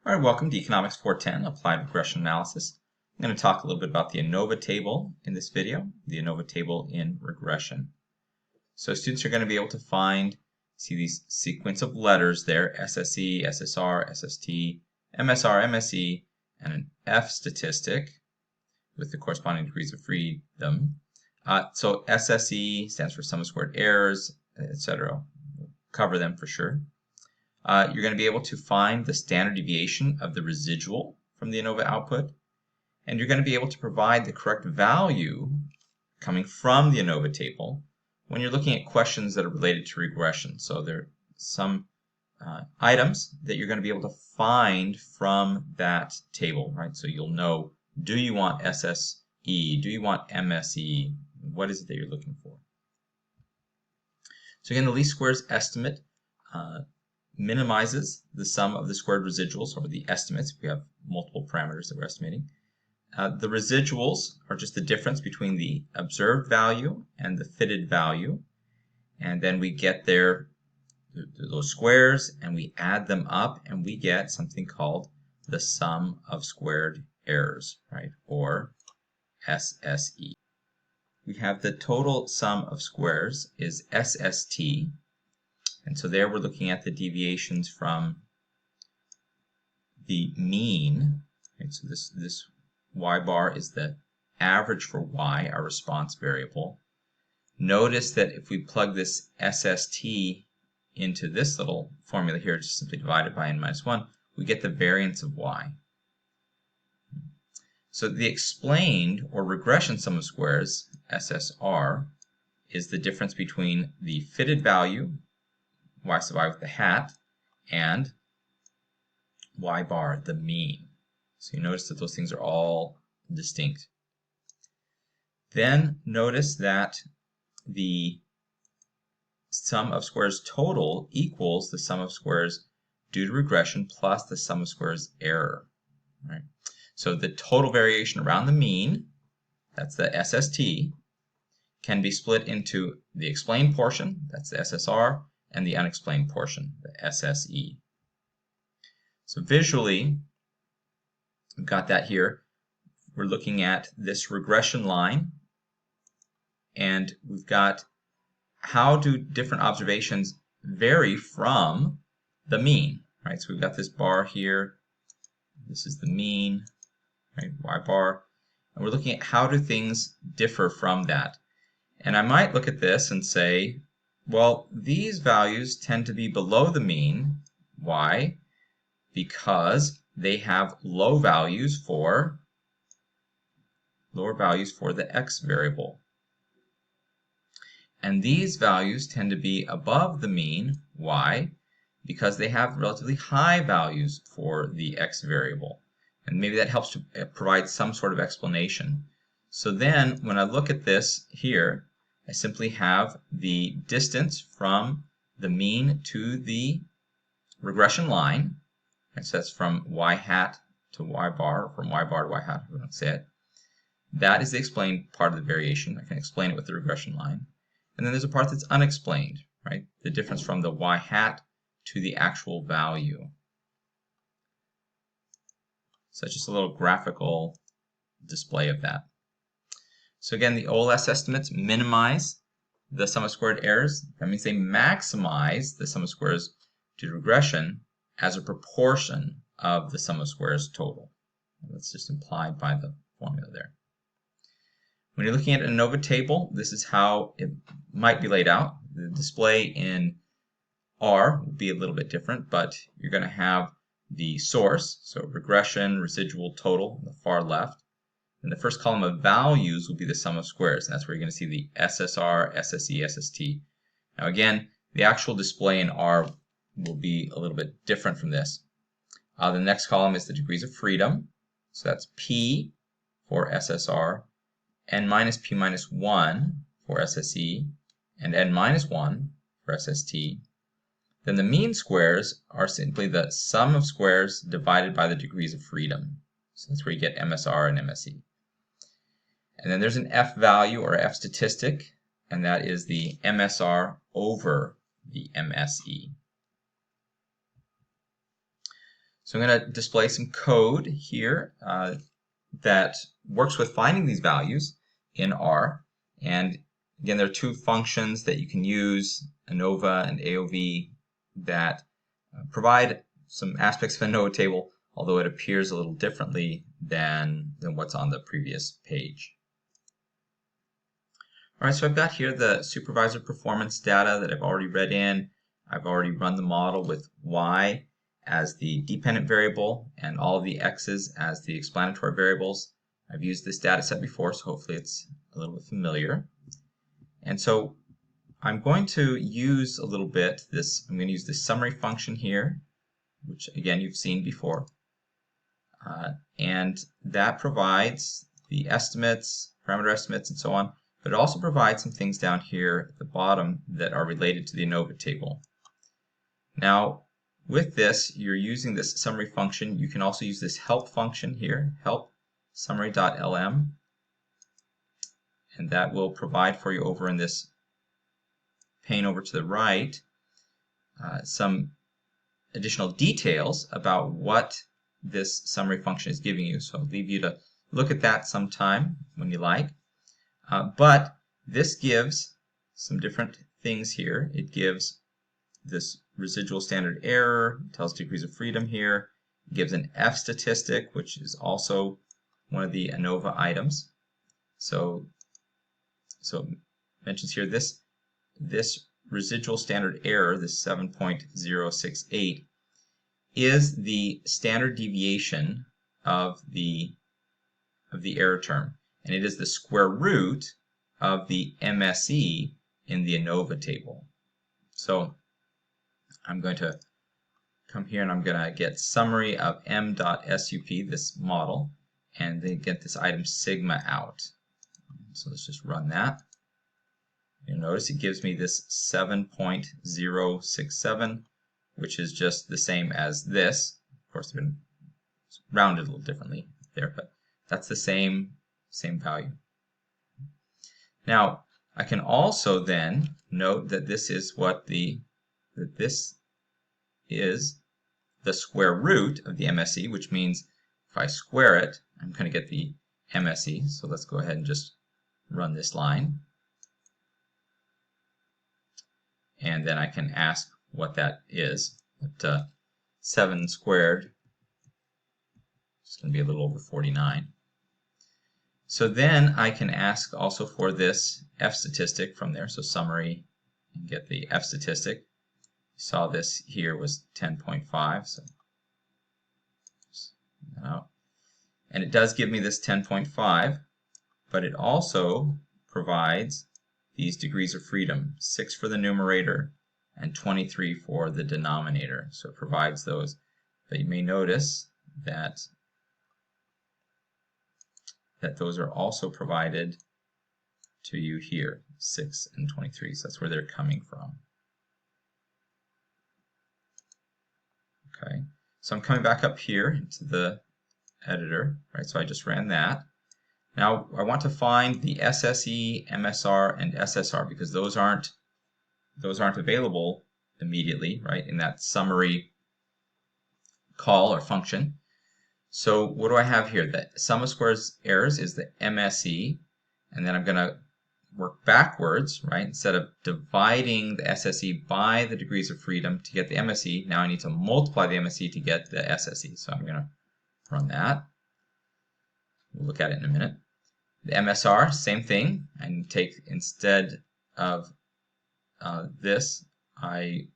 All right, welcome to Economics 410, Applied Regression Analysis. I'm going to talk a little bit about the ANOVA table in this video, the ANOVA table in regression. So students are going to be able to see these sequence of letters there, SSE, SSR, SST, MSR, MSE, and an F statistic with the corresponding degrees of freedom. So SSE stands for sum of squared errors, etc. We'll cover them for sure. You're going to be able to find the standard deviation of the residual from the ANOVA output, and you're going to be able to provide the correct value coming from the ANOVA table when you're looking at questions that are related to regression. So there are some items that you're going to be able to find from that table, right? So you'll know, do you want SSE? Do you want MSE? What is it that you're looking for? So again, the least squares estimate minimizes the sum of the squared residuals, or the estimates. We have multiple parameters that we're estimating. The residuals are just the difference between the observed value and the fitted value. And then we get those squares and we add them up and we get something called the sum of squared errors, right? Or SSE. We have the total sum of squares is SST. And so there we're looking at the deviations from the mean. Right? So this y bar is the average for y, our response variable. Notice that if we plug this SST into this little formula here, just simply divided by n minus 1, we get the variance of y. So the explained or regression sum of squares, SSR, is the difference between the fitted value, y sub I with the hat, and y bar, the mean. So you notice that those things are all distinct. Then notice that the sum of squares total equals the sum of squares due to regression plus the sum of squares error. Right? So the total variation around the mean, that's the SST, can be split into the explained portion, that's the SSR, and the unexplained portion, the SSE. So visually, we've got that here. We're looking at this regression line, and we've got how do different observations vary from the mean, right? So we've got this bar here. This is the mean, right? Y bar. And we're looking at how do things differ from that. And I might look at this and say, well, these values tend to be below the mean. Why? Because they have lower values for the x variable. And these values tend to be above the mean. Why? Because they have relatively high values for the x variable. And maybe that helps to provide some sort of explanation. So then, when I look at this here, I simply have the distance from the mean to the regression line. And so that's from y hat to y bar, or from y bar to y hat, if we want to say it. That is the explained part of the variation. I can explain it with the regression line. And then there's a part that's unexplained, right? The difference from the y hat to the actual value. So that's just a little graphical display of that. So again, the OLS estimates minimize the sum of squared errors. That means they maximize the sum of squares due to regression as a proportion of the sum of squares total. That's just implied by the formula there. When you're looking at an ANOVA table, this is how it might be laid out. The display in R will be a little bit different, but you're going to have the source, so regression, residual, total on the far left. And the first column of values will be the sum of squares. And that's where you're going to see the SSR, SSE, SST. Now again, the actual display in R will be a little bit different from this. The next column is the degrees of freedom. So that's P for SSR, N minus P minus 1 for SSE, and N minus 1 for SST. Then the mean squares are simply the sum of squares divided by the degrees of freedom. So that's where you get MSR and MSE. And then there's an F value or F statistic, and that is the MSR over the MSE. So I'm going to display some code here that works with finding these values in R. And again, there are two functions that you can use, ANOVA and AOV, that provide some aspects of a ANOVA table, although it appears a little differently than what's on the previous page. All right, so I've got here the supervisor performance data that I've already read in. I've already run the model with y as the dependent variable and all of the x's as the explanatory variables. I've used this data set before, so hopefully it's a little bit familiar. And so I'm going to use a little bit I'm going to use this summary function here, which again you've seen before. And that provides the estimates, parameter estimates, and so on. But it also provides some things down here at the bottom that are related to the ANOVA table. Now, with this, you're using this summary function. You can also use this help function here, help summary.lm, and that will provide for you over in this pane over to the right some additional details about what this summary function is giving you. So I'll leave you to look at that sometime when you like. But this gives some different things here. It gives this residual standard error, it tells degrees of freedom here. It gives an F statistic, which is also one of the ANOVA items. So it mentions here this residual standard error, this 7.068, is the standard deviation of the error term, and it is the square root of the MSE in the ANOVA table. So I'm going to come here and I'm going to get summary of m.sup, this model, and then get this item sigma out. So let's just run that. You'll notice it gives me this 7.067, which is just the same as this. Of course, they've been rounded a little differently there, but that's the same value. Now, I can also then note that this is the square root of the MSE, which means if I square it, I'm going to get the MSE. So let's go ahead and just run this line. And then I can ask what that is. But 7 squared is going to be a little over 49. So then I can ask also for this F statistic from there. So summary and get the F statistic. You saw this here was 10.5. So out. And it does give me this 10.5, but it also provides these degrees of freedom, 6 for the numerator and 23 for the denominator. So it provides those. But you may notice that those are also provided to you here, 6 and 23. So that's where they're coming from. Okay, so I'm coming back up here into the editor, right? So I just ran that. Now I want to find the SSE, MSR, and SSR because those aren't available immediately, right, in that summary call or function. So what do I have here? The sum of squares errors is the MSE, and then I'm going to work backwards, right? Instead of dividing the SSE by the degrees of freedom to get the MSE, now I need to multiply the MSE to get the SSE. So I'm going to run that. We'll look at it in a minute. The MSR, same thing. I take, instead of this, I'm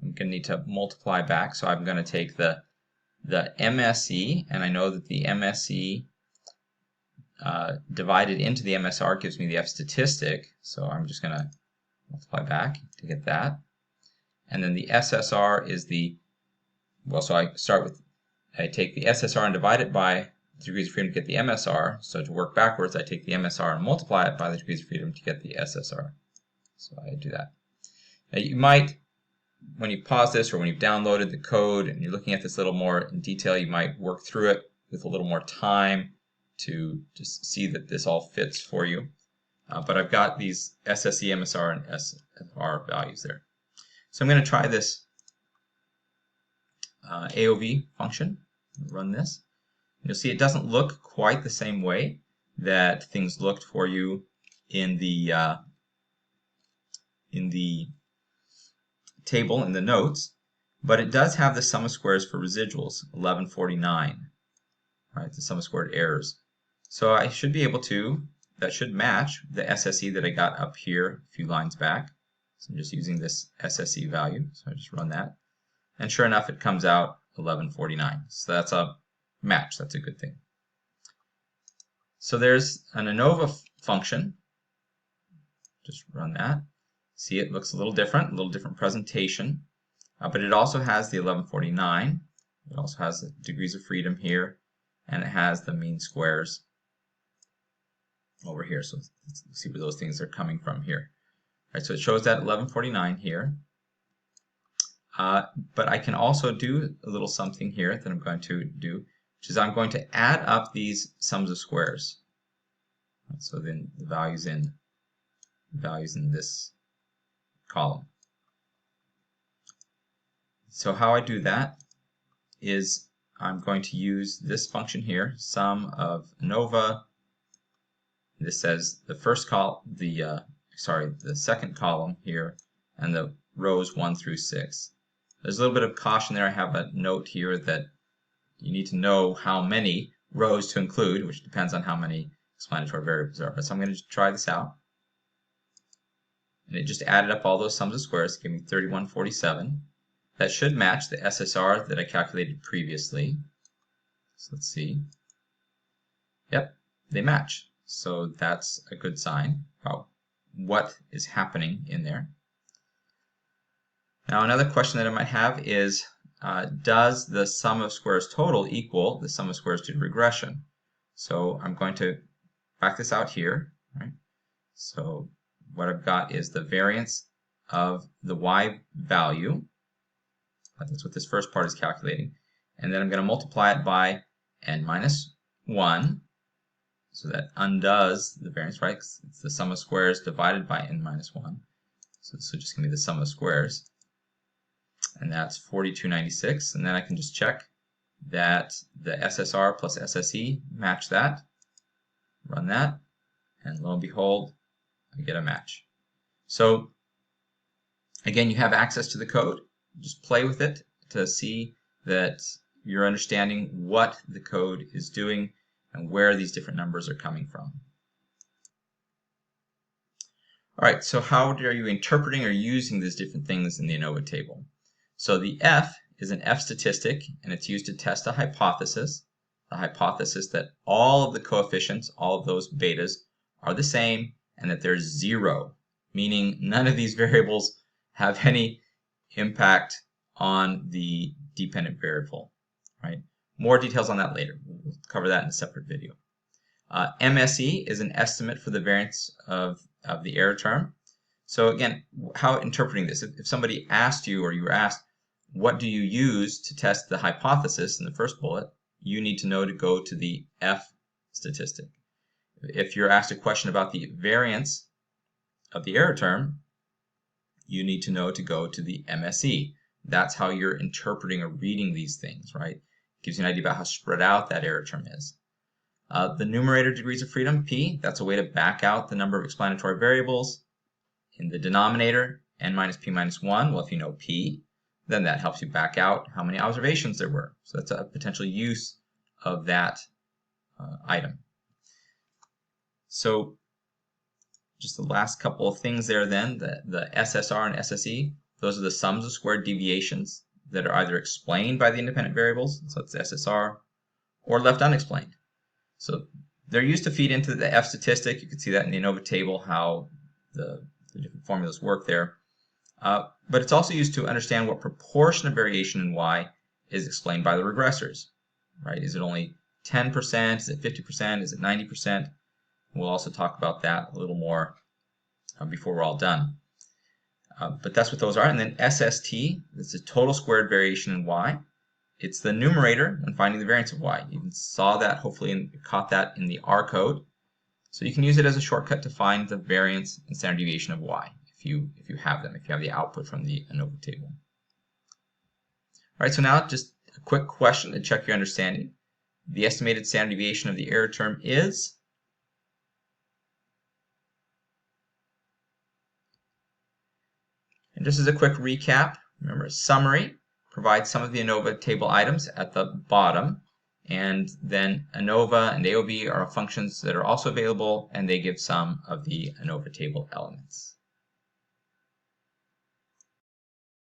going to need to multiply back. So I'm going to take the MSE, and I know that the MSE divided into the MSR gives me the F statistic. So I'm just going to multiply back to get that. And then the SSR is so I take the SSR and divide it by the degrees of freedom to get the MSR. So to work backwards, I take the MSR and multiply it by the degrees of freedom to get the SSR. So I do that. Now you might, when you pause this or when you've downloaded the code and you're looking at this a little more in detail, you might work through it with a little more time to just see that this all fits for you. But I've got these SSE, MSR, and SSR values there. So I'm going to try this AOV function. Run this. You'll see it doesn't look quite the same way that things looked for you in the table in the notes, but it does have the sum of squares for residuals, 1149, right? The sum of squared errors. So I should be able to, that should match the SSE that I got up here a few lines back. So I'm just using this SSE value, so I just run that. And sure enough, it comes out 1149. So that's a match, that's a good thing. So there's an ANOVA function. Just run that. See, it looks a little different presentation, but it also has the 1149. It also has the degrees of freedom here, and it has the mean squares over here. So let's see where those things are coming from here. All right, so it shows that 1149 here. But I can also do a little something here that I'm going to do, which is I'm going to add up these sums of squares. So then the values in this column. So how I do that is I'm going to use this function here, sum of ANOVA. This says the first column, the second column here, and the rows 1 through 6. There's a little bit of caution there. I have a note here that you need to know how many rows to include, which depends on how many explanatory variables are. So I'm going to try this out. And it just added up all those sums of squares, give me 3147. That should match the SSR that I calculated previously. So let's see. Yep, they match. So that's a good sign about what is happening in there. Now another question that I might have is, does the sum of squares total equal the sum of squares due to regression? So I'm going to back this out here. Right? So what I've got is the variance of the y value. That's what this first part is calculating. And then I'm going to multiply it by n minus 1. So that undoes the variance, right? It's the sum of squares divided by n minus 1. So this will just give me the sum of squares. And that's 4296. And then I can just check that the SSR plus SSE match that. Run that. And lo and behold, I get a match. So again, you have access to the code. Just play with it to see that you're understanding what the code is doing and where these different numbers are coming from. All right, so how are you interpreting or using these different things in the ANOVA table? So the F is an F statistic, and it's used to test a hypothesis. The hypothesis that all of the coefficients, all of those betas, are the same, and that there's 0, meaning none of these variables have any impact on the dependent variable, right? More details on that later. We'll cover that in a separate video. MSE is an estimate for the variance of the error term. So again, how interpreting this? If somebody asked you, or you were asked, what do you use to test the hypothesis in the first bullet, you need to know to go to the F statistic. If you're asked a question about the variance of the error term, you need to know to go to the MSE. That's how you're interpreting or reading these things, right? Gives you an idea about how spread out that error term is. The numerator degrees of freedom, P, that's a way to back out the number of explanatory variables. In the denominator, n minus p minus 1, well, if you know P, then that helps you back out how many observations there were. So that's a potential use of that item. So just the last couple of things there then, the SSR and SSE, those are the sums of squared deviations that are either explained by the independent variables, so it's SSR, or left unexplained. So they're used to feed into the F statistic. You can see that in the ANOVA table, how the different formulas work there. But it's also used to understand what proportion of variation in Y is explained by the regressors, right? Is it only 10%? Is it 50%? Is it 90%? We'll also talk about that a little more before we're all done. But that's what those are. And then SST, it's the total squared variation in Y. It's the numerator when finding the variance of Y. You saw that, hopefully, and caught that in the R code. So you can use it as a shortcut to find the variance and standard deviation of Y if you have them, if you have the output from the ANOVA table. All right, so now just A quick question to check your understanding. The estimated standard deviation of the error term is? And just as a quick recap, remember summary provides some of the ANOVA table items at the bottom, and then ANOVA and AOV are functions that are also available, and they give some of the ANOVA table elements.